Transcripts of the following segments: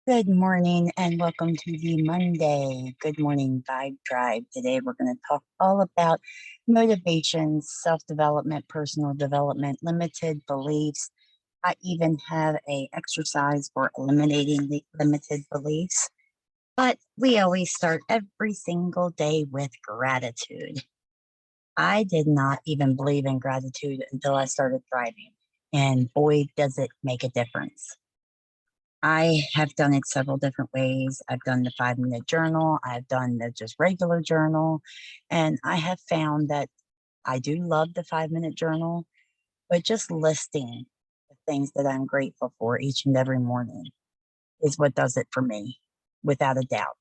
Good morning and welcome to the Monday Good Morning Vibe Tribe. Today we're going to talk all about motivation, self-development, personal development, limited beliefs. I even have a exercise for eliminating the limited beliefs. But we always start every single day with gratitude. I did not even believe in gratitude until I started thriving. And boy, does it make a difference. I have done it several different ways. I've done the 5 minute journal, I've done the just regular journal, and I have found that I do love the 5 minute journal, but just listing the things that I'm grateful for each and every morning is what does it for me, without a doubt,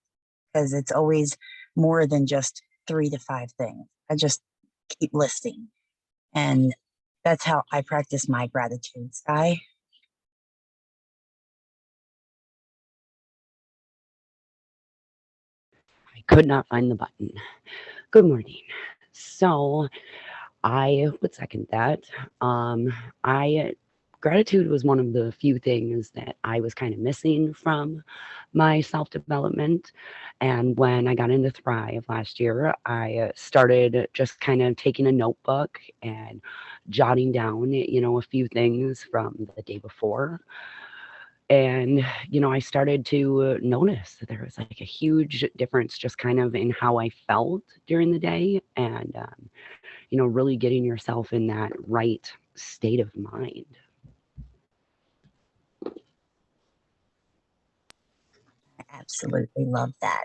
because it's always more than just 3 to 5 things. I just keep listing. And that's how I practice my gratitude, Sky. I could not find the button. Good morning. So I would second that. I Gratitude was one of the few things that I was kind of missing from my self development. And when I got into Thrive last year, I started just kind of taking a notebook and jotting down, a few things from the day before. And I started to notice that there was like a huge difference just kind of in how I felt during the day, and really getting yourself in that right state of mind. I absolutely love that.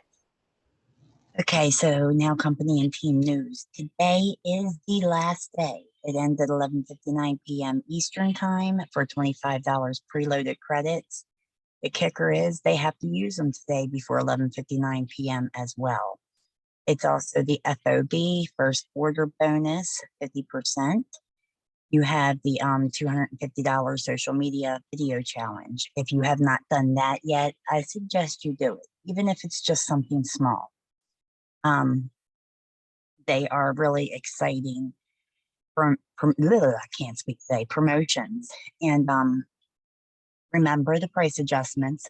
Okay, so now company and team news. Today is the last day. It ends at 11:59 p.m. Eastern Time for $25 preloaded credits. The kicker is they have to use them today before 11:59 p.m. as well. It's also the FOB first order bonus, 50%. You have the $250 social media video challenge. If you have not done that yet, I suggest you do it, even if it's just something small. Um, they are really exciting I can't speak today, promotions. And remember the price adjustments.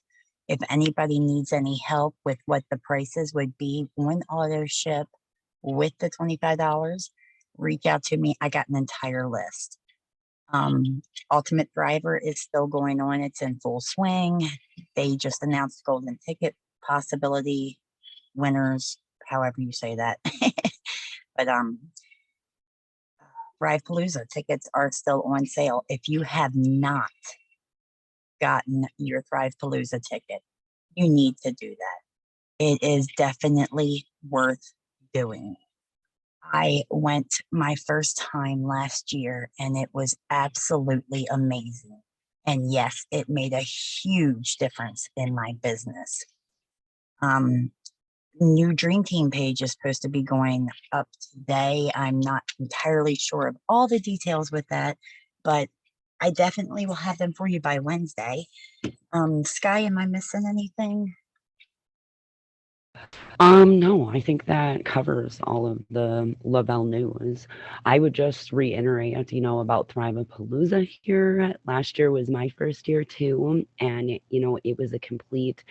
If anybody needs any help with what the prices would be on auto ship with the $25, reach out to me. I got an entire list. Ultimate Driver is still going on. It's in full swing. They just announced golden ticket possibility winners, however you say that. But Thrive Palooza tickets are still on sale. If you have not gotten your Thrive Palooza ticket, you need to do that. It is definitely worth doing. I went my first time last year and it was absolutely amazing. And yes, it made a huge difference in my business. Um, New Dream Team page is supposed to be going up today. I'm not entirely sure of all the details with that, but I definitely will have them for you by Wednesday. Sky, am I missing anything? No, I think that covers all of the Lavelle news. I would just reiterate, about Thrive-A-Palooza here. Last year was my first year too, and it was a complete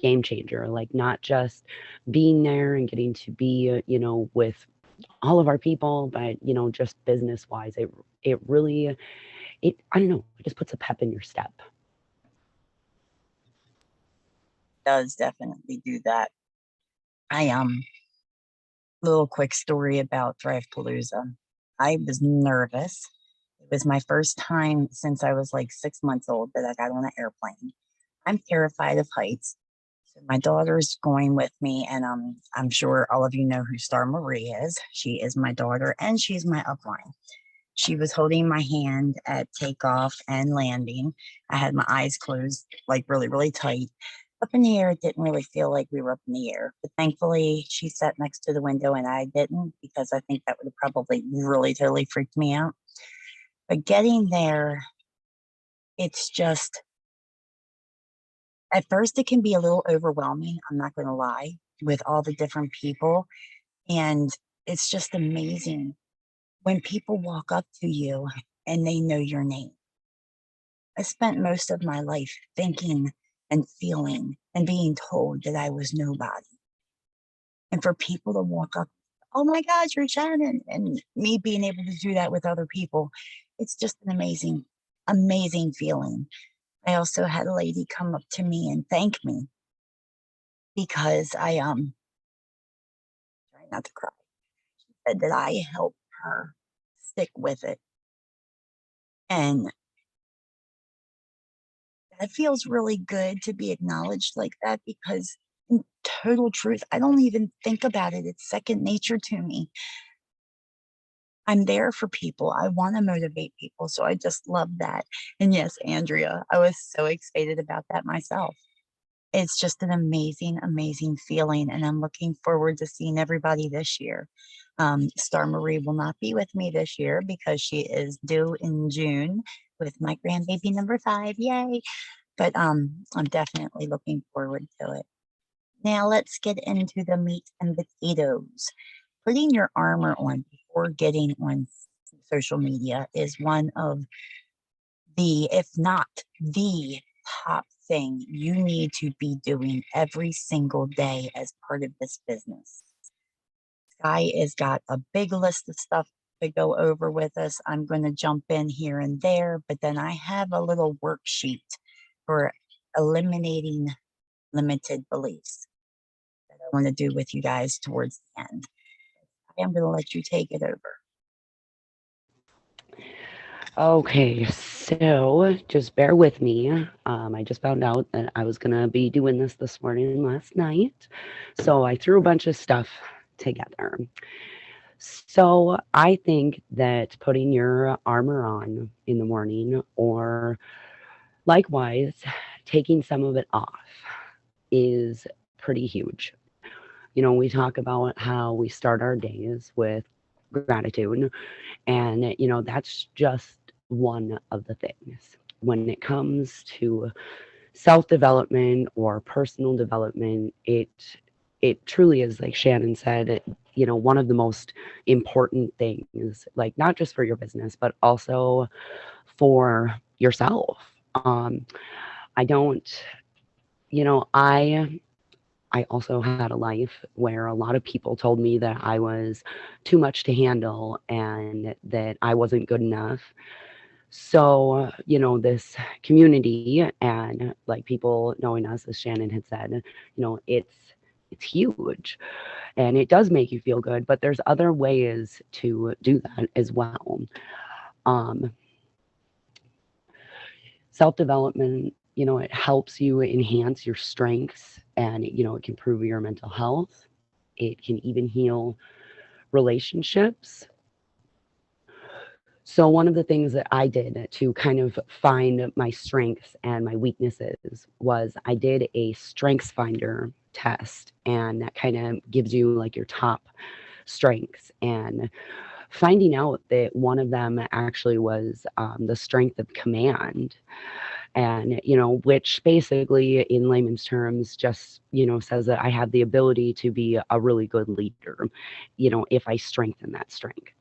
game changer. Like not just being there and getting to be, with all of our people, but just business wise, it really, I don't know, it just puts a pep in your step. Does definitely do that. I Little quick story about Thrive Palooza. I was nervous. It was my first time since I was like 6 months old that I got on an airplane. I'm terrified of heights. So my daughter's going with me, and I'm sure all of you know who Star Marie is. She is my daughter, and she's my upline. She was holding my hand at takeoff and landing. I had my eyes closed, like really, really tight. Up in the air, it didn't really feel like we were up in the air. But thankfully, she sat next to the window and I didn't, because I think that would have probably really totally freaked me out. But getting there, it's just, at first, it can be a little overwhelming. I'm not going to lie, with all the different people. And it's just amazing when people walk up to you and they know your name. I spent most of my life thinking and feeling and being told that I was nobody. And for people to walk up, oh my God, you're Shannon, and me being able to do that with other people, it's just an amazing, amazing feeling. I also had a lady come up to me and thank me because I try not to cry. She said that I helped her stick with it. And that feels really good to be acknowledged like that because in total truth, I don't even think about it. It's second nature to me. I'm there for people. I want to motivate people. So I just love that. And yes, Andrea, I was so excited about that myself. It's just an amazing, amazing feeling. And I'm looking forward to seeing everybody this year. Star Marie will not be with me this year because she is due in June with my grandbaby number 5. Yay. But I'm definitely looking forward to it. Now let's get into the meat and potatoes. Putting your armor on before getting on social media is one of the, if not the top thing you need to be doing every single day as part of this business. Skye has got a big list of stuff to go over with us. I'm going to jump in here and there, but then I have a little worksheet for eliminating limited beliefs that I want to do with you guys towards the end. I am going to let you take it over. Okay, so just bear with me. I just found out that I was gonna be doing this morning last night, so I threw a bunch of stuff together. So I think that putting your armor on in the morning, or likewise taking some of it off, is pretty huge. You know, we talk about how we start our days with gratitude, and that's just one of the things. When it comes to self development or personal development, it truly is, like Shannon said, one of the most important things, like not just for your business, but also for yourself. I don't, I also had a life where a lot of people told me that I was too much to handle and that I wasn't good enough. So, this community and like people knowing us, as Shannon had said, it's huge and it does make you feel good, but there's other ways to do that as well. Um, Self-development, it helps you enhance your strengths, and it can improve your mental health. It can even heal relationships. So one of the things that I did to kind of find my strengths and my weaknesses was I did a strengths finder test, and that kind of gives you like your top strengths, and finding out that one of them actually was the strength of command, and which basically in layman's terms just says that I have the ability to be a really good leader if I strengthen that strength.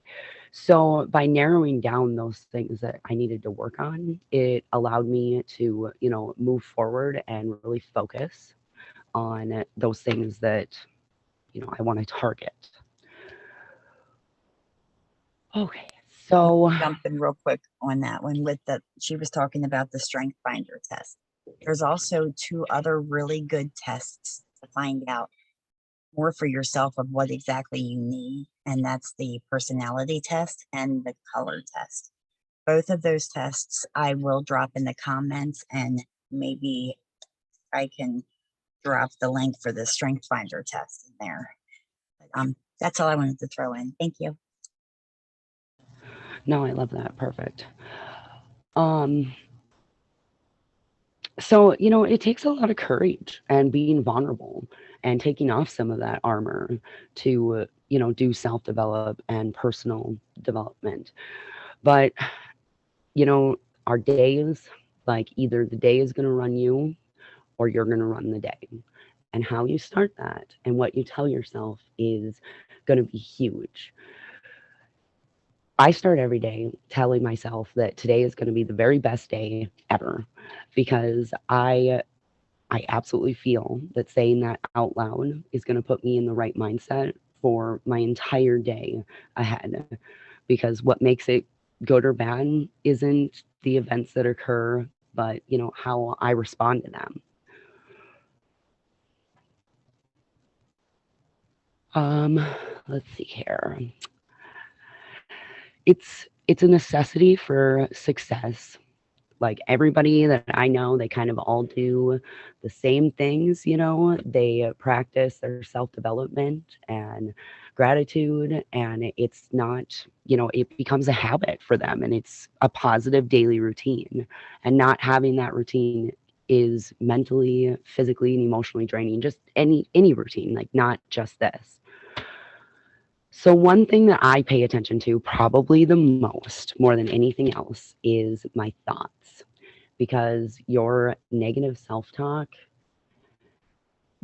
So by narrowing down those things that I needed to work on, it allowed me to move forward and really focus on those things that I want to target. Okay, so Jump in real quick on that one with she was talking about the strength finder test. There's also 2 other really good tests to find out more for yourself of what exactly you need, and that's the personality test and the color test. Both of those tests I will drop in the comments, and maybe I can drop the link for the strength finder test in there. But, that's all I wanted to throw in. Thank you. no, I love that. Perfect. Um, so, it takes a lot of courage and being vulnerable and taking off some of that armor to, do self develop and personal development. But, you know, our days, like either the day is going to run you or you're going to run the day. And how you start that and what you tell yourself is going to be huge. I start every day telling myself that today is going to be the very best day ever, because I I absolutely feel that saying that out loud is going to put me in the right mindset for my entire day ahead. Because what makes it good or bad isn't the events that occur, but how I respond to them. Um, let's see here. It's a necessity for success. Like everybody that I know, they kind of all do the same things. They practice their self development and gratitude, and it's not, it becomes a habit for them, and it's a positive daily routine. And not having that routine is mentally, physically, and emotionally draining. Just any routine, like not just this. So, one thing that I pay attention to probably the most, more than anything else, is my thoughts. Because your negative self-talk,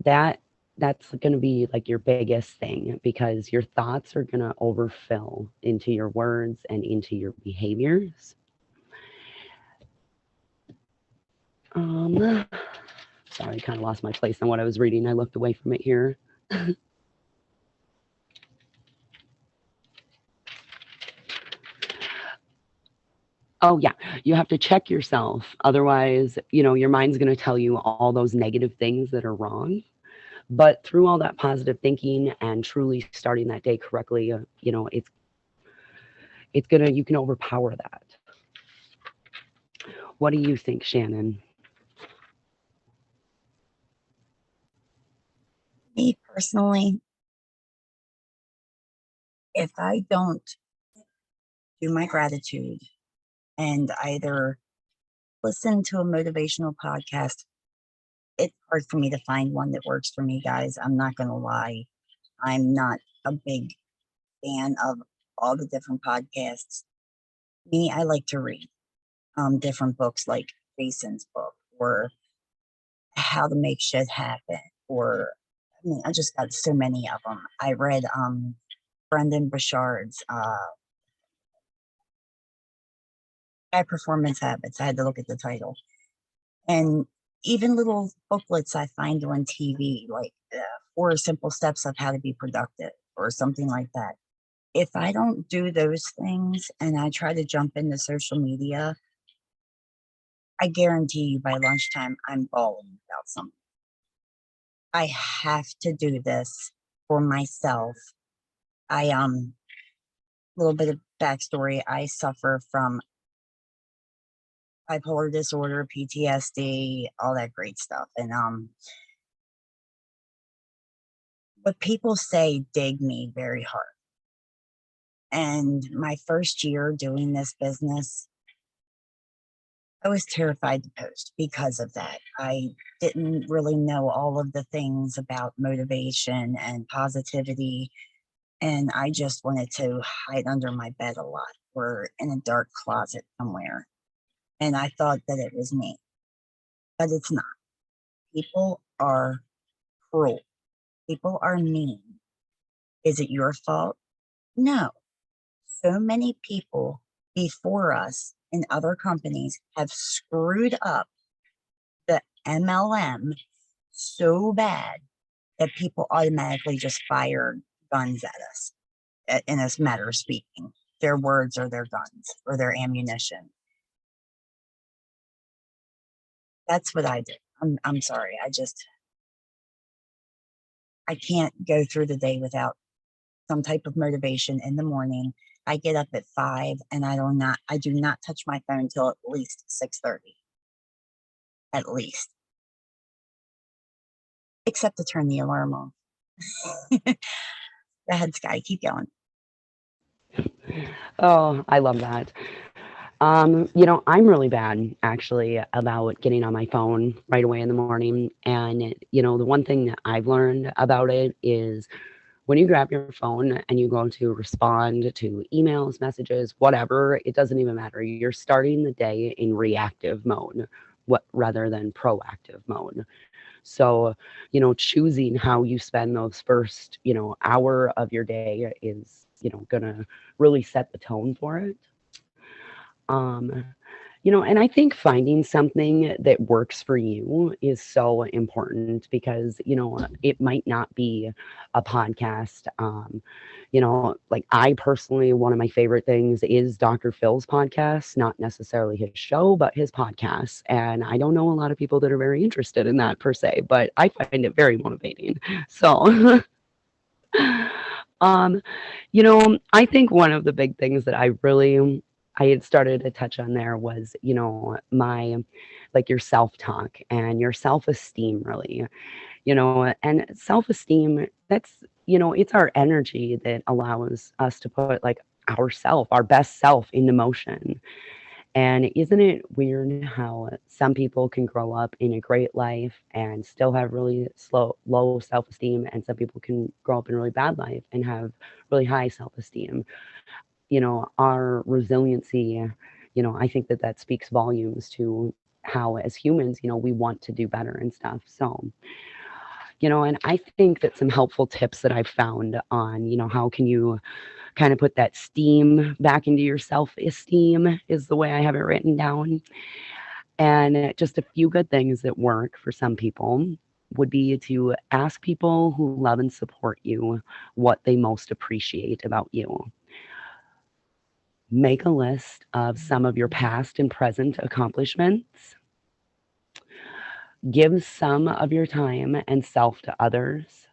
that that's going to be like your biggest thing, because your thoughts are going to overfill into your words and into your behaviors. Um, Sorry, I kind of lost my place on what I was reading. I looked away from it here. Oh, yeah. You have to check yourself. Otherwise, your mind's going to tell you all those negative things that are wrong. But through all that positive thinking and truly starting that day correctly, it's going to, you can overpower that. What do you think, Shannon? Me personally, if I don't do my gratitude and either listen to a motivational podcast, it's hard for me to find one that works for me, guys. I'm not going to lie. I'm not a big fan of all the different podcasts. Me, I like to read different books like Jason's book or How to Make Shit Happen. Or, I mean, I just got so many of them. I read Brendan Burchard's High Performance Habits. I had to look at the title. And even little booklets I find on TV, like 4 simple steps of how to be productive or something like that. If I don't do those things and I try to jump into social media, I guarantee you by lunchtime, I'm bawling about something. I have to do this for myself. Little bit of backstory. I suffer from bipolar disorder, PTSD, all that great stuff. And what people say dig me very hard. And my first year doing this business, I was terrified to post because of that. I didn't really know all of the things about motivation and positivity. And I just wanted to hide under my bed a lot or in a dark closet somewhere. And I thought that it was me, but it's not. People are cruel. People are mean. Is it your fault? No. So many people before us in other companies have screwed up the MLM so bad that people automatically just fire guns at us, in a matter of speaking. Their words or their guns or their ammunition. That's what I did. I'm sorry. I can't go through the day without some type of motivation in the morning. I get up at 5 and I do not touch my phone till at least 6:30. At least. Except to turn the alarm off. Go ahead, Skye, keep going. Oh, I love that. I'm really bad actually about getting on my phone right away in the morning. And, the one thing that I've learned about it is when you grab your phone and you go to respond to emails, messages, whatever, it doesn't even matter. You're starting the day in reactive mode, rather than proactive mode. So, choosing how you spend those first, hour of your day is, gonna really set the tone for it. Um, And I think finding something that works for you is so important because, it might not be a podcast. Like I personally, one of my favorite things is Dr. Phil's podcast, not necessarily his show, but his podcast. And I don't know a lot of people that are very interested in that per se, but I find it very motivating. So, um, I think one of the big things that I had started to touch on there was, my like your self-talk and your self-esteem really, and self-esteem, that's, it's our energy that allows us to put like our best self into motion. And isn't it weird how some people can grow up in a great life and still have really low self esteem, and some people can grow up in a really bad life and have really high self esteem? Our resiliency, I think that that speaks volumes to how, as humans, we want to do better and stuff. So, and I think that some helpful tips that I've found on, how can you kind of put that steam back into your self-esteem is the way I have it written down. And just a few good things that work for some people would be to ask people who love and support you what they most appreciate about you. Make a list of some of your past and present accomplishments. Give some of your time and self to others.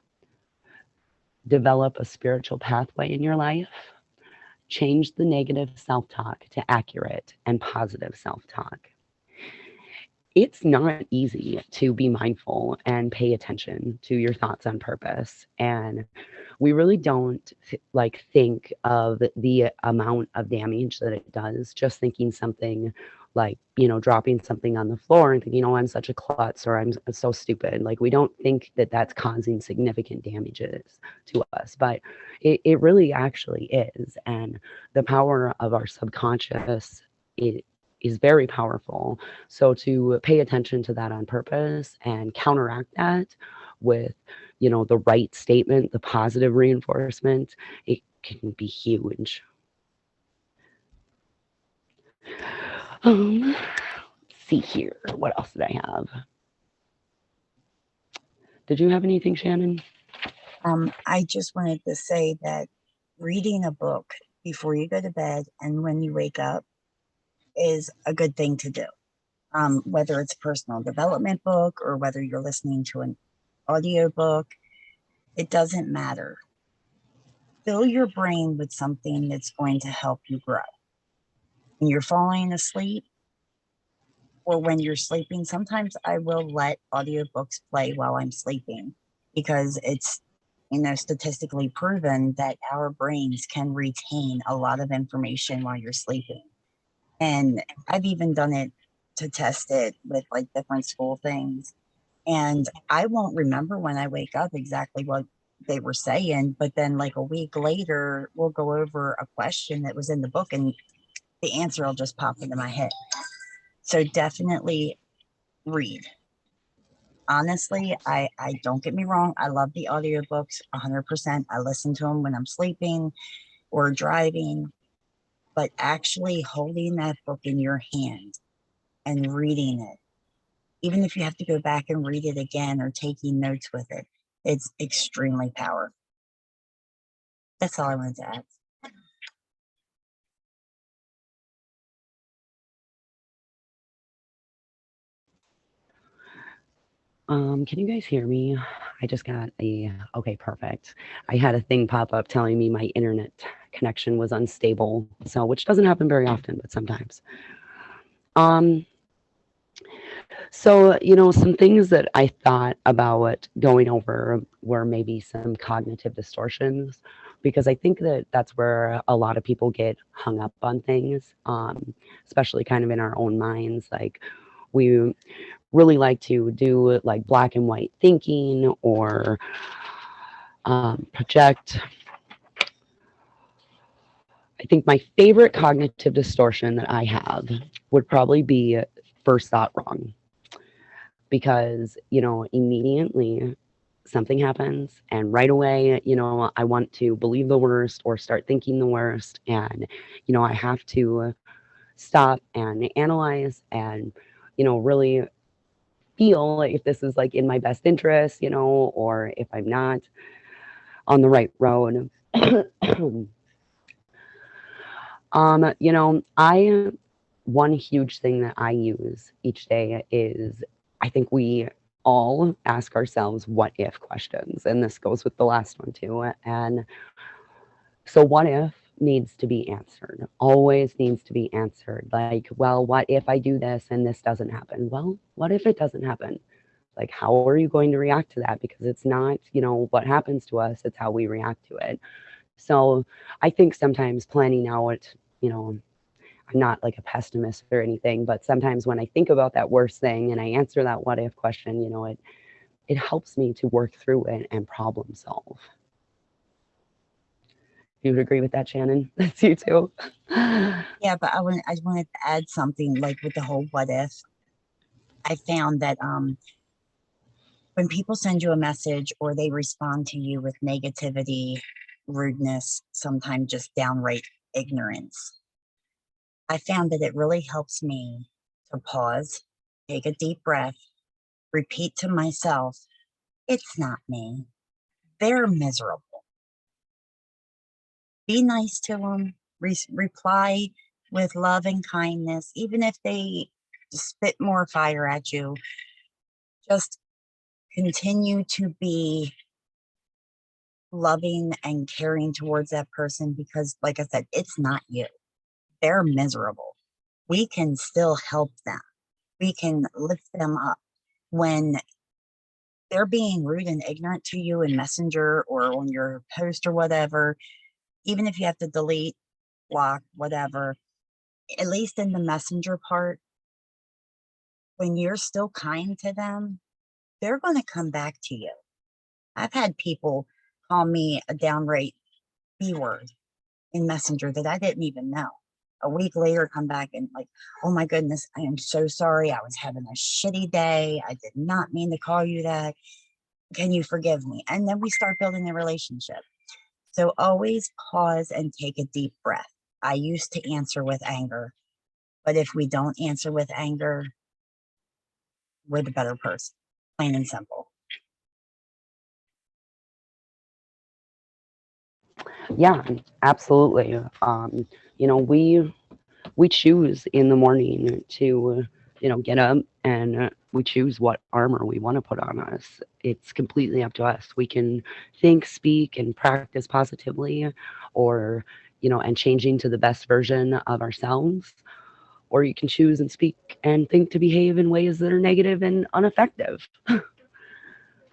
Develop a spiritual pathway in your life. Change the negative self talk to accurate and positive self talk. It's not easy to be mindful and pay attention to your thoughts on purpose. And we really don't think of the amount of damage that it does just thinking something like, dropping something on the floor and thinking, oh, I'm such a klutz or I'm so stupid. Like, we don't think that that's causing significant damages to us, but it really actually is. And the power of our subconscious, it is very powerful. So to pay attention to that on purpose and counteract that with, the right statement, the positive reinforcement, it can be huge. Let's see here. What else did I have? Did you have anything, Shannon? I just wanted to say that reading a book before you go to bed and when you wake up is a good thing to do. Whether it's a personal development book or whether you're listening to an audio book, it doesn't matter. Fill your brain with something that's going to help you grow. When you're falling asleep or when you're sleeping, sometimes I will let audiobooks play while I'm sleeping because it's, statistically proven that our brains can retain a lot of information while you're sleeping. And I've even done it to test it with like different school things. And I won't remember when I wake up exactly what they were saying, but then like a week later, we'll go over a question that was in the book and the answer will just pop into my head. So definitely read. Honestly, I don't get me wrong. I love the audiobooks 100%. I listen to them when I'm sleeping or driving, but actually holding that book in your hand and reading it, even if you have to go back and read it again or taking notes with it, it's extremely powerful. That's all I wanted to add. Can you guys hear me? I just got okay, perfect. I had a thing pop up telling me my internet connection was unstable, so which doesn't happen very often, but sometimes. Um, so, some things that I thought about going over were maybe some cognitive distortions, because I think that that's where a lot of people get hung up on things, especially kind of in our own minds. Like, we really like to do like black and white thinking or project. I think my favorite cognitive distortion that I have would probably be first thought wrong, because immediately something happens and right away I want to believe the worst or start thinking the worst, and I have to stop and analyze and, really feel if this is like in my best interest, or if I'm not on the right road. I one huge thing that I use each day is I think we all ask ourselves what if questions, and this goes with the last one too. And so, what if needs to be answered, always needs to be answered. Like, well, what if I do this and this doesn't happen? Well, what if it doesn't happen? Like, how are you going to react to that? Because it's not, what happens to us, it's how we react to it. So, I think sometimes planning out, you know, I'm not like a pessimist or anything, but sometimes when I think about that worst thing and I answer that what if question, it helps me to work through it and problem solve. You would agree with that, Shannon? That's you too. Yeah, but I wanted to add something like with the whole what if. I found that when people send you a message or they respond to you with negativity, rudeness, sometimes just downright ignorance, I found that it really helps me to pause, take a deep breath, repeat to myself, it's not me. They're miserable. Be nice to them, reply with love and kindness, even if they spit more fire at you. Just continue to be loving and caring towards that person because, like I said, it's not you. They're miserable. We can still help them, we can lift them up. When they're being rude and ignorant to you in Messenger or on your post or whatever, even if you have to delete, block, whatever, at least in the Messenger part, when you're still kind to them, they're going to come back to you. I've had people call me a downright B word in Messenger that I didn't even know. A week later, come back and like, oh my goodness, I am so sorry. I was having a shitty day. I did not mean to call you that. Can you forgive me? And then we start building a relationship. So always pause and take a deep breath. I used to answer with anger, but if we don't answer with anger, we're the better person, plain and simple. Yeah, absolutely. We choose in the morning to, get up and we choose what armor we want to put on us. It's completely up to us. We can think, speak, and practice positively, or, and changing to the best version of ourselves. Or you can choose and speak and think to behave in ways that are negative and ineffective.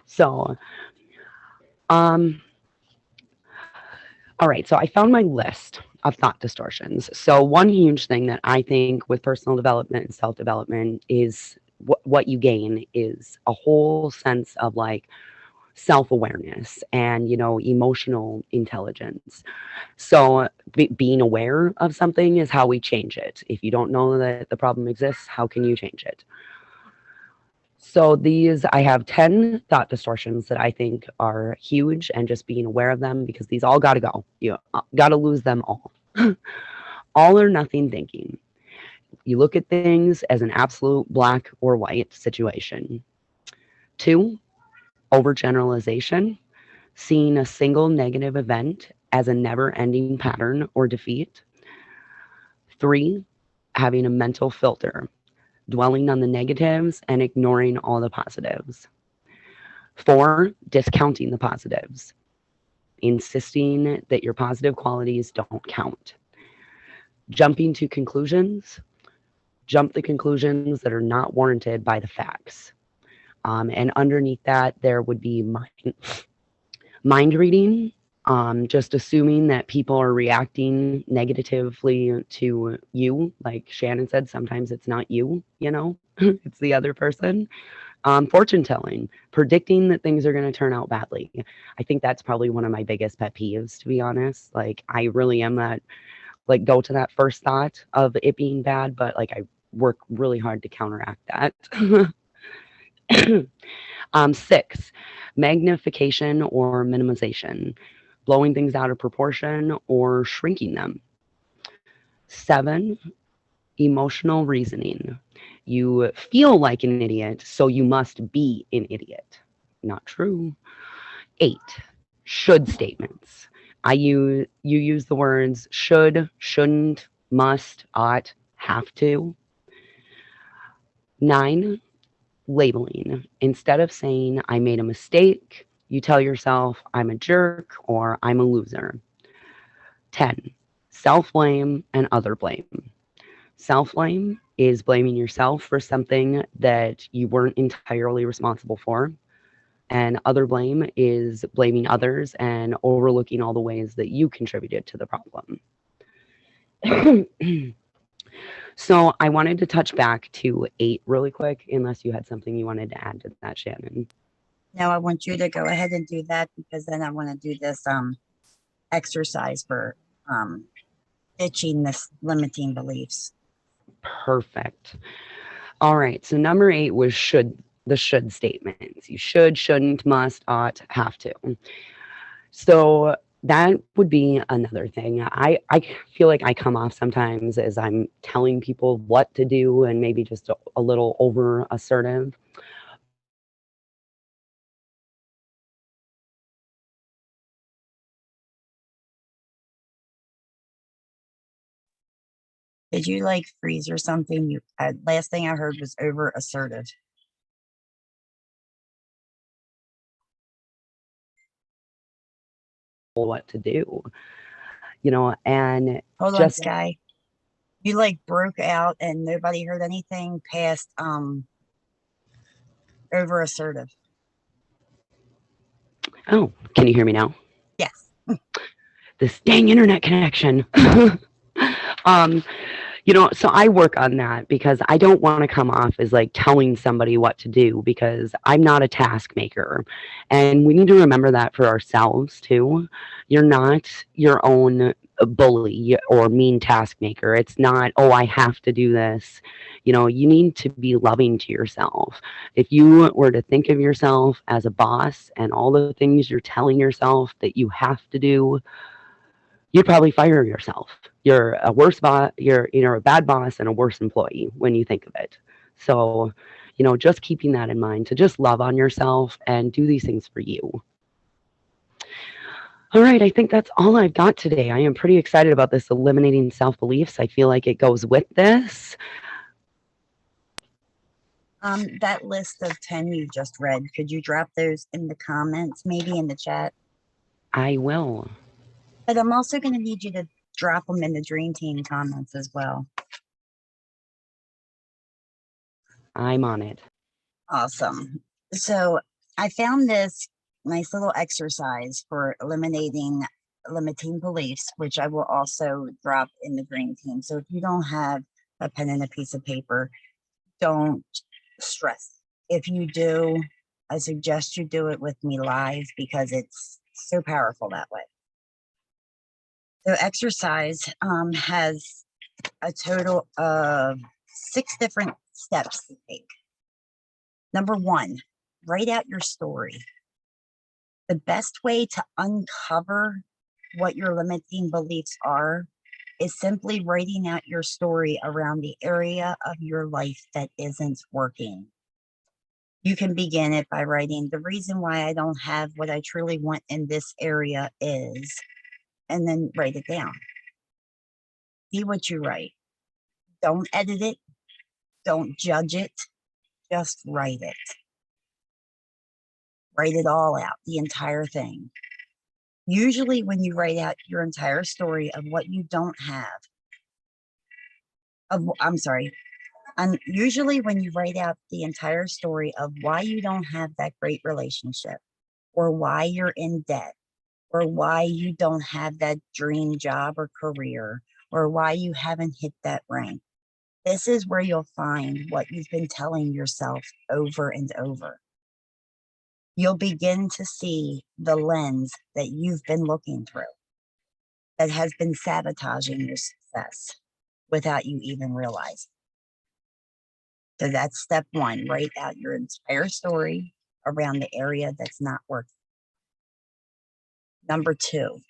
So, um, all right, so I found my list of thought distortions. So, one huge thing that I think with personal development and self development is what you gain is a whole sense of like self awareness and, emotional intelligence. So, being aware of something is how we change it. If you don't know that the problem exists, how can you change it? So I have 10 thought distortions that I think are huge, and just being aware of them because these all got to go. You got to lose them all. All or nothing thinking. You look at things as an absolute black or white situation. 2, overgeneralization. Seeing a single negative event as a never ending pattern or defeat. 3, having a mental filter, dwelling on the negatives and ignoring all the positives. 4, discounting the positives, insisting that your positive qualities don't count. Jumping to conclusions, jump the conclusions that are not warranted by the facts. And underneath that, there would be mind reading, just assuming that people are reacting negatively to you. Like Shannon said, sometimes it's not you, it's the other person. Fortune telling, predicting that things are going to turn out badly. I think that's probably one of my biggest pet peeves, to be honest. Like, I really am that, like, go to that first thought of it being bad, but like, I work really hard to counteract that. 6, magnification or minimization, blowing things out of proportion or shrinking them. 7, Emotional reasoning. You feel like an idiot, so you must be an idiot. Not true. 8. Should statements. You use the words should, shouldn't, must, ought, have to. 9. Labeling. Instead of saying I made a mistake, you tell yourself I'm a jerk or I'm a loser. 10. Self-blame and other blame. Self-blame is blaming yourself for something that you weren't entirely responsible for. And other blame is blaming others and overlooking all the ways that you contributed to the problem. So I wanted to touch back to 8 really quick, unless you had something you wanted to add to that, Shannon. No, I want you to go ahead and do that, because then I want to do this exercise for ditching this limiting beliefs. Perfect. All right. So number 8 was the should statements. You should, shouldn't, must, ought, have to. So that would be another thing. I feel like I come off sometimes as I'm telling people what to do and maybe just a little over assertive. Did you like freeze or something? You last thing I heard was over assertive. What to do, and Hold on, just Skye. You like broke out and nobody heard anything past over assertive. oh, can you hear me now? Yes. This dang internet connection. um so I work on that because I don't want to come off as like telling somebody what to do, because I'm not a task maker. And we need to remember that for ourselves too. You're not your own bully or mean task maker. It's not, oh, I have to do this. You need to be loving to yourself. If you were to think of yourself as a boss and all the things you're telling yourself that you have to do, you'd probably fire yourself. You're a worse boss. You're a bad boss and a worse employee when you think of it. So, just keeping that in mind, to just love on yourself and do these things for you. All right, I think that's all I've got today. I am pretty excited about this eliminating self-beliefs. I feel like it goes with this. That list of 10 you just read, could you drop those in the comments, maybe in the chat? I will. But I'm also going to need you to drop them in the Dream Team comments as well. I'm on it. Awesome. So I found this nice little exercise for eliminating limiting beliefs, which I will also drop in the Dream Team. So if you don't have a pen and a piece of paper, don't stress. If you do, I suggest you do it with me live, because it's so powerful that way. The exercise has a total of 6 different steps to take. Number 1, write out your story. The best way to uncover what your limiting beliefs are is simply writing out your story around the area of your life that isn't working. You can begin it by writing, the reason why I don't have what I truly want in this area is, and then write it down. See what you write. Don't edit it. Don't judge it. Just write it. Write it all out, the entire thing. Usually when you write out your entire story of what you don't have, usually when you write out the entire story of why you don't have that great relationship, or why you're in debt, or why you don't have that dream job or career, or why you haven't hit that rank, this is where you'll find what you've been telling yourself over and over. You'll begin to see the lens that you've been looking through that has been sabotaging your success without you even realizing. So that's step 1. Write out your entire story around the area that's not working. Number 2,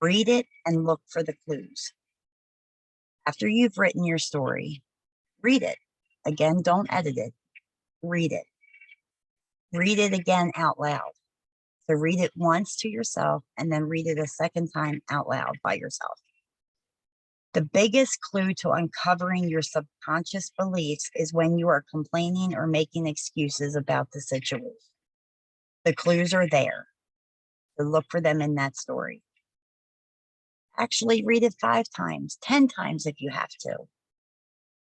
read it and look for the clues. After you've written your story, read it. Again, don't edit it. Read it. Read it again out loud. So read it once to yourself and then read it a second time out loud by yourself. The biggest clue to uncovering your subconscious beliefs is when you are complaining or making excuses about the situation. The clues are there. So look for them in that story. Actually, read it 5 times, 10 times if you have to.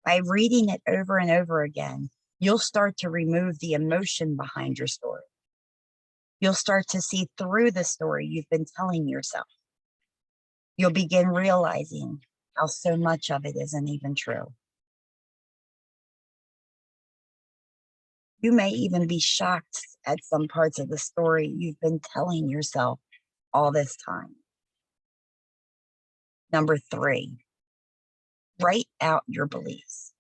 By reading it over and over again, you'll start to remove the emotion behind your story. You'll start to see through the story you've been telling yourself. You'll begin realizing how so much of it isn't even true. You may even be shocked at some parts of the story you've been telling yourself all this time. Number 3, write out your beliefs.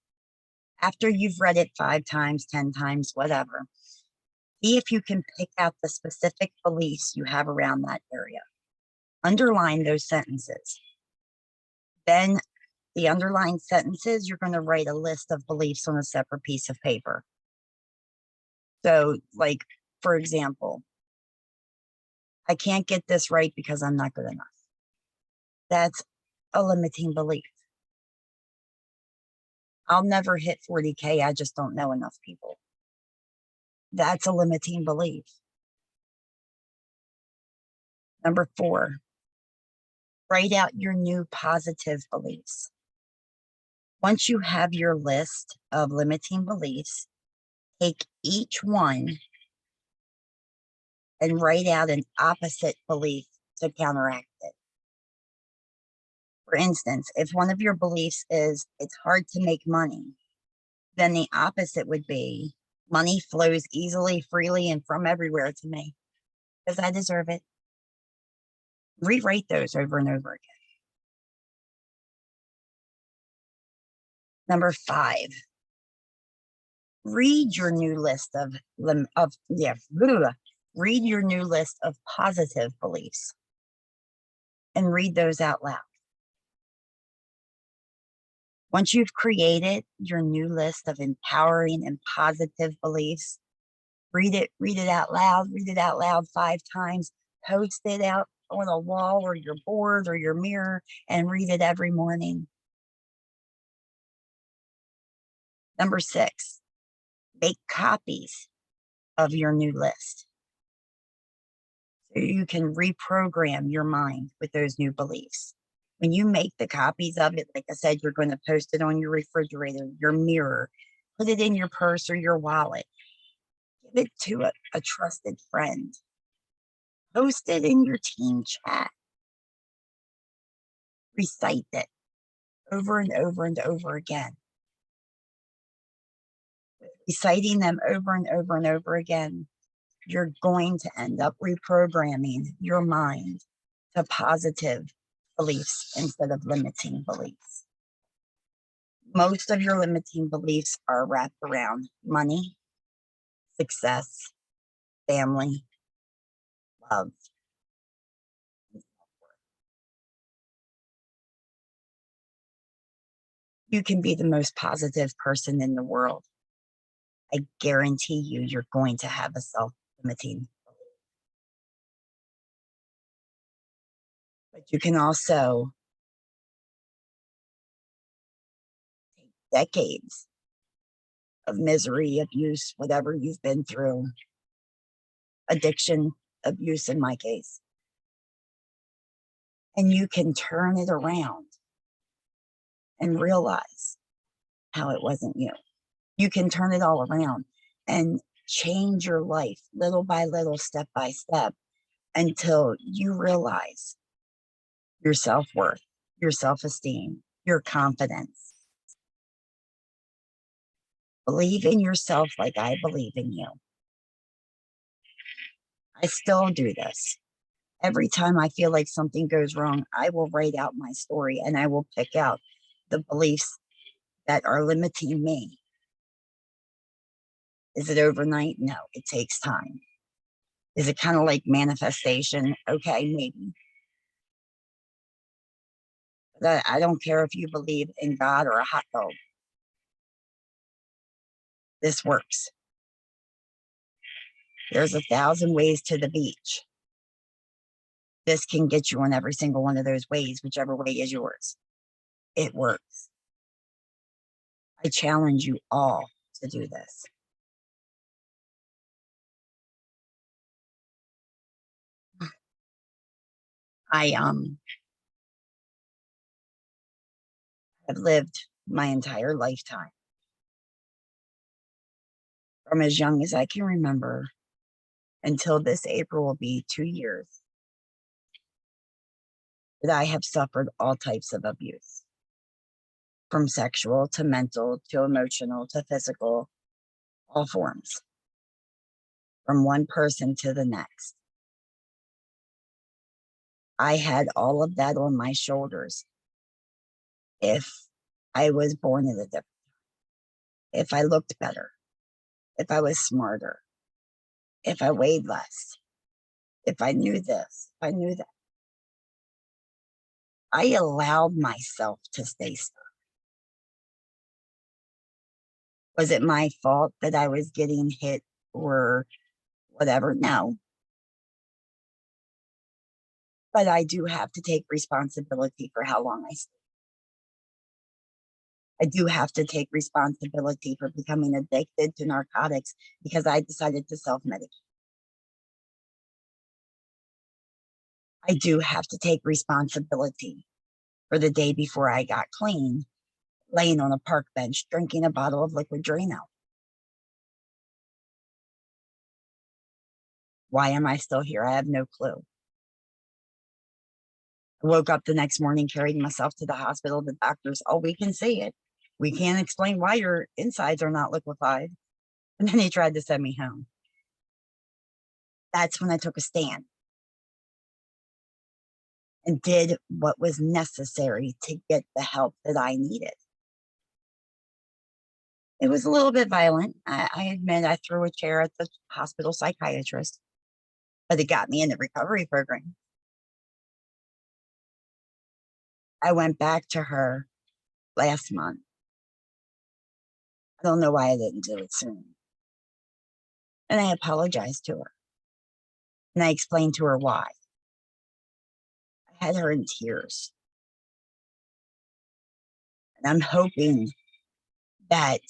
After you've read it 5 times, 10 times, whatever, see if you can pick out the specific beliefs you have around that area. Underline those sentences. Then the underlined sentences, you're going to write a list of beliefs on a separate piece of paper. So, like, for example, I can't get this right because I'm not good enough. That's a limiting belief. I'll never hit 40K. I just don't know enough people. That's a limiting belief. Number 4, write out your new positive beliefs. Once you have your list of limiting beliefs, take each one and write out an opposite belief to counteract it. For instance, if one of your beliefs is it's hard to make money, then the opposite would be money flows easily, freely, and from everywhere to me because I deserve it. Rewrite those over and over again. Number 5, read your new list read your new list of positive beliefs and read those out loud. Once you've created your new list of empowering and positive beliefs, read it out loud 5 times, post it out on a wall or your board or your mirror and read it every morning. Number 6, make copies of your new list so you can reprogram your mind with those new beliefs. When you make the copies of it, like I said, you're going to post it on your refrigerator, your mirror, put it in your purse or your wallet, give it to a trusted friend, post it in your team chat, recite it over and over and over again. Reciting them over and over and over again, you're going to end up reprogramming your mind to positive beliefs instead of limiting beliefs. Most of your limiting beliefs are wrapped around money, success, family, love. You can be the most positive person in the world. I guarantee you're going to have a self-limiting belief. But you can also take decades of misery, abuse, whatever you've been through, addiction, abuse in my case, and you can turn it around and realize how it wasn't you. You can turn it all around and change your life little by little, step by step, until you realize your self-worth, your self-esteem, your confidence. Believe in yourself like I believe in you. I still do this. Every time I feel like something goes wrong, I will write out my story and I will pick out the beliefs that are limiting me. Is it overnight? No, it takes time. Is it kind of like manifestation? Okay, maybe. I don't care if you believe in God or a hot dog. This works. There's 1,000 ways to the beach. This can get you on every single one of those ways, whichever way is yours. It works. I challenge you all to do this. I have lived my entire lifetime, from as young as I can remember until this April will be 2 years, that I have suffered all types of abuse, from sexual to mental to emotional to physical, all forms, from one person to the next. I had all of that on my shoulders. If I was born at a different time, if I looked better, if I was smarter, if I weighed less, if I knew this, if I knew that. I allowed myself to stay stuck. Was it my fault that I was getting hit or whatever? No. But I do have to take responsibility for how long I stayed. I do have to take responsibility for becoming addicted to narcotics because I decided to self-medicate. I do have to take responsibility for the day before I got clean, laying on a park bench, drinking a bottle of liquid Drano. Why am I still here? I have no clue. I woke up the next morning, carried myself to the hospital. The doctors, oh, we can see it. We can't explain why your insides are not liquefied. And then they tried to send me home. That's when I took a stand and did what was necessary to get the help that I needed. It was a little bit violent. I admit I threw a chair at the hospital psychiatrist, but it got me in the recovery program. I went back to her last month. I don't know why I didn't do it sooner. And I apologized to her. And I explained to her why. I had her in tears. And I'm hoping that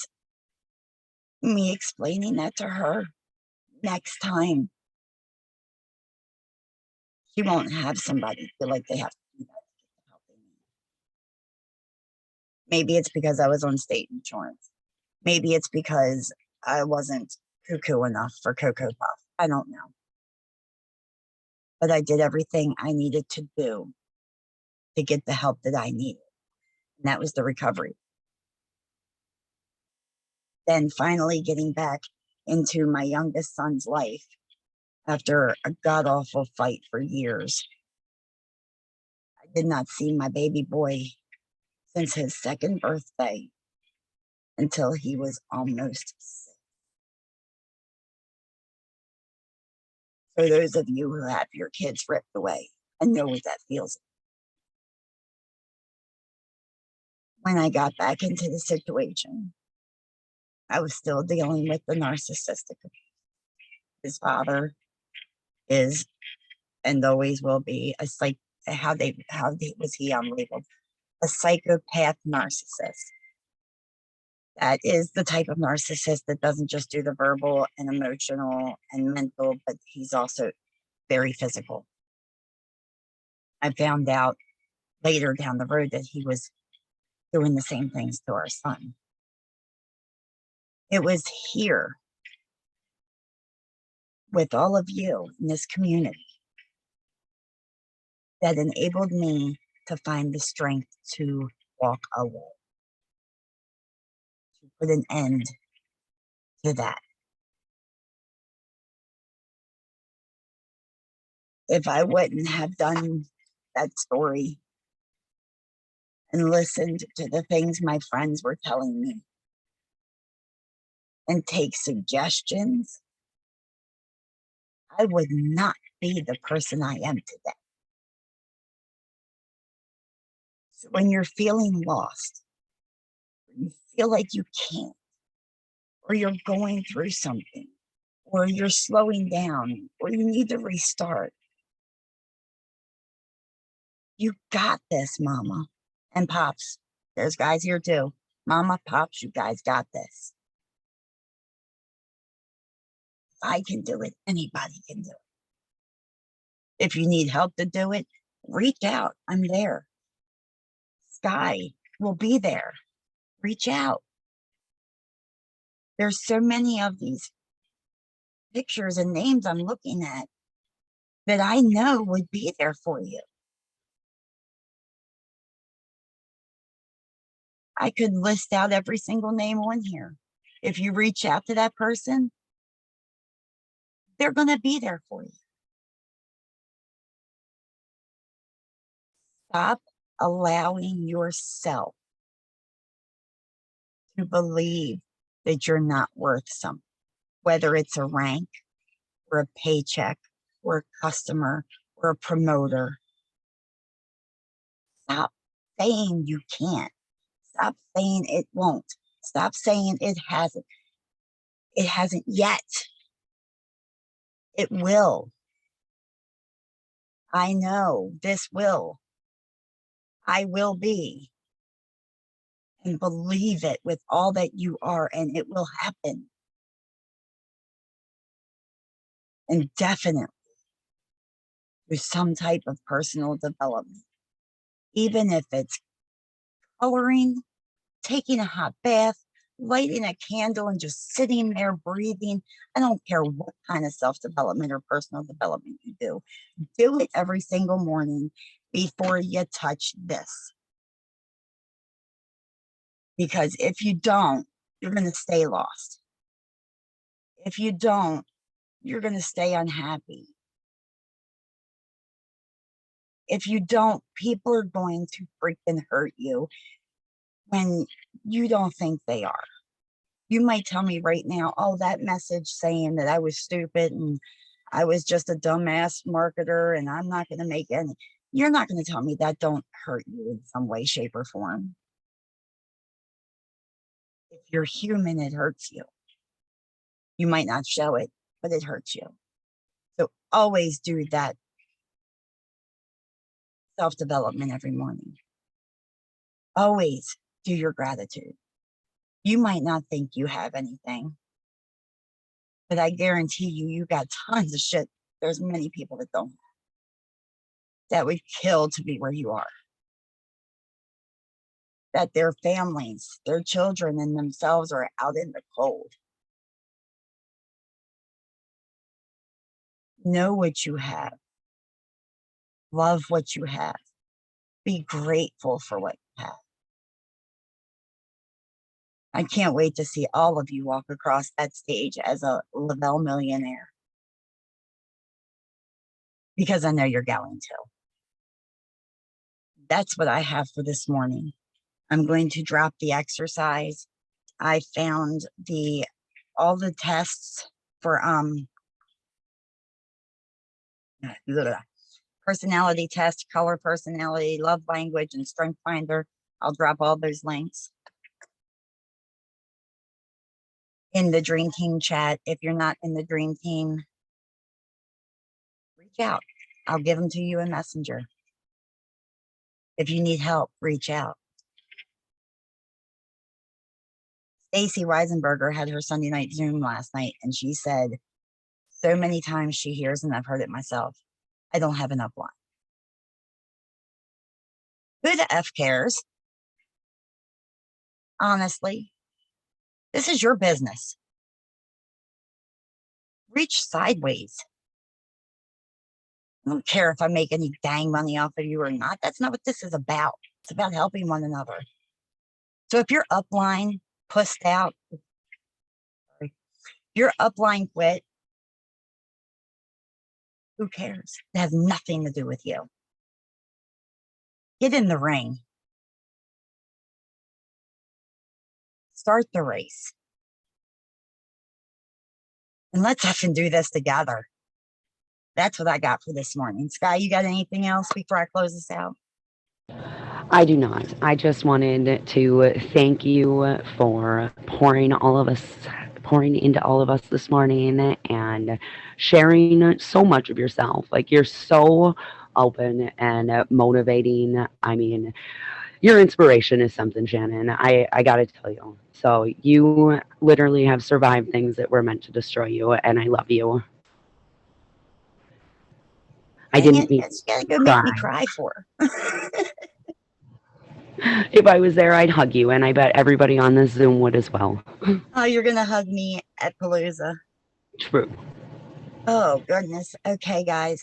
me explaining that to her next time, she won't have somebody feel like they have to do that to get the help they need. Maybe it's because I was on state insurance. Maybe it's because I wasn't cuckoo enough for Cocoa Puff. I don't know. But I did everything I needed to do to get the help that I needed. And that was the recovery. Then finally getting back into my youngest son's life after a god-awful fight for years. I did not see my baby boy since his second birthday until he was almost 6. For those of you who have your kids ripped away and know what that feels like. When I got back into the situation, I was still dealing with the narcissistic abuse. His father is and always will be a was he labeled a psychopath narcissist. That is the type of narcissist that doesn't just do the verbal and emotional and mental, but he's also very physical. I found out later down the road that he was doing the same things to our son. It was here with all of you in this community that enabled me to find the strength to walk away, to put an end to that. If I wouldn't have done that story and listened to the things my friends were telling me and take suggestions, I would not be the person I am today. So when you're feeling lost, you feel like you can't, or you're going through something, or you're slowing down, or you need to restart, you got this, Mama and Pops. There's guys here too. Mama, Pops, you guys got this. If I can do it, anybody can do it. If you need help to do it, reach out. I'm there. Skye will be there. Reach out. There's so many of these pictures and names I'm looking at that I know would be there for you. I could list out every single name on here. If you reach out to that person, they're going to be there for you. Stop allowing yourself to believe that you're not worth something, whether it's a rank or a paycheck or a customer or a promoter. Stop saying you can't. Stop saying it won't. Stop saying it hasn't. It hasn't yet. It will. I know this will. I will be. And believe it with all that you are, and it will happen. And definitely through some type of personal development, even if it's coloring, taking a hot bath, lighting a candle, and just sitting there breathing. I don't care what kind of self-development or personal development you do. Do it every single morning before you touch this. Because if you don't, you're going to stay lost. If you don't, you're going to stay unhappy. If you don't, people are going to freaking hurt you when you don't think they are. You might tell me right now, oh, that message saying that I was stupid and I was just a dumbass marketer and I'm not going to make any. You're not going to tell me that don't hurt you in some way, shape, or form. If you're human, it hurts you. You might not show it, but it hurts you. So always do that self-development every morning. Always do your gratitude. You might not think you have anything, but I guarantee you, you got tons of shit. There's many people that don't. That would kill to be where you are. That their families, their children, and themselves are out in the cold. Know what you have. Love what you have. Be grateful for what you have. I can't wait to see all of you walk across that stage as a Lavelle millionaire. Because I know you're going to. That's what I have for this morning. I'm going to drop the exercise. I found all the tests for personality test, color personality, love language, and strength finder. I'll drop all those links in the Dream Team chat. If you're not in the Dream Team, reach out. I'll give them to you in Messenger. If you need help, reach out. Stacy Weisenberger had her Sunday night Zoom last night, and she said so many times she hears, and I've heard it myself, I don't have an upline. Who the F cares? Honestly, this is your business. Reach sideways. I don't care if I make any dang money off of you or not. That's not what this is about. It's about helping one another. So if your upline pussed out, your upline quit, who cares? It has nothing to do with you. Get in the ring. Start the race. And let's effing do this together. That's what I got for this morning. Skye, you got anything else before I close this out? I do not. I just wanted to thank you for pouring into all of us this morning and sharing so much of yourself. Like, you're so open and motivating. I mean, your inspiration is something, Shannon. I got to tell you. So, you literally have survived things that were meant to destroy you, and I love you. I Dang didn't it, mean it's to gonna go make me cry. cry for. If I was there, I'd hug you, and I bet everybody on this Zoom would as well. Oh, you're gonna hug me at Palooza. True. Oh goodness. Okay, guys.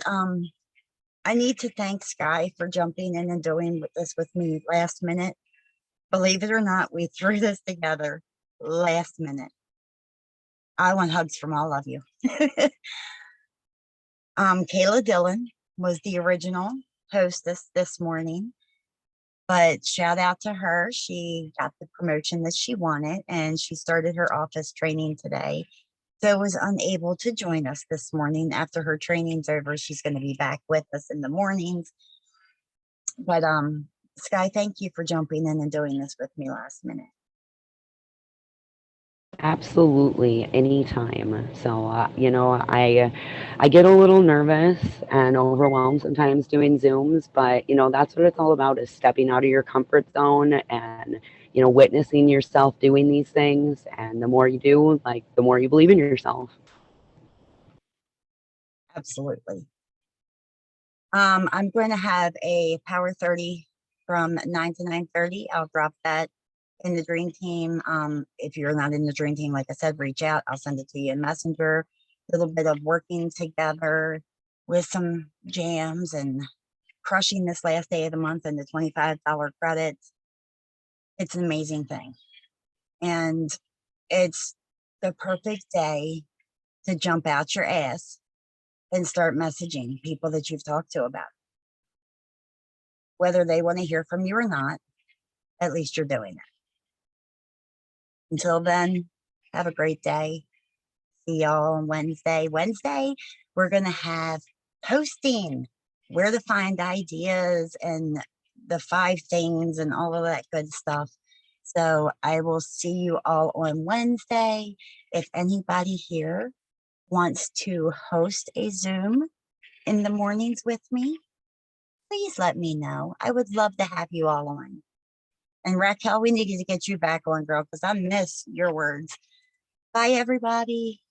I need to thank Skye for jumping in and doing this with me last minute. Believe it or not, we threw this together last minute. I want hugs from all of you. Kayla Dillon was the original hostess this morning, but shout out to her. She got the promotion that she wanted and she started her office training today. So was unable to join us this morning. After her training's over, she's going to be back with us in the mornings. But Skye, thank you for jumping in and doing this with me last minute. Absolutely, anytime. So, I get a little nervous and overwhelmed sometimes doing Zooms, but that's what it's all about, is stepping out of your comfort zone and witnessing yourself doing these things. And the more you do, like, the more you believe in yourself. Absolutely. I'm going to have a Power 30 from 9 to 9:30. I'll drop that in the Dream Team. If you're not in the Dream Team, like I said, reach out. I'll send it to you in Messenger. A little bit of working together with some jams and crushing this last day of the month and the $25 credits. It's an amazing thing. And it's the perfect day to jump out your ass and start messaging people that you've talked to about it. Whether they want to hear from you or not, at least you're doing it. Until then, have a great day. See y'all on Wednesday. Wednesday, we're going to have posting, where to find ideas and the 5 things and all of that good stuff. So I will see you all on Wednesday. If anybody here wants to host a Zoom in the mornings with me, please let me know. I would love to have you all on. And Raquel, we need to get you back on, girl, because I miss your words. Bye, everybody.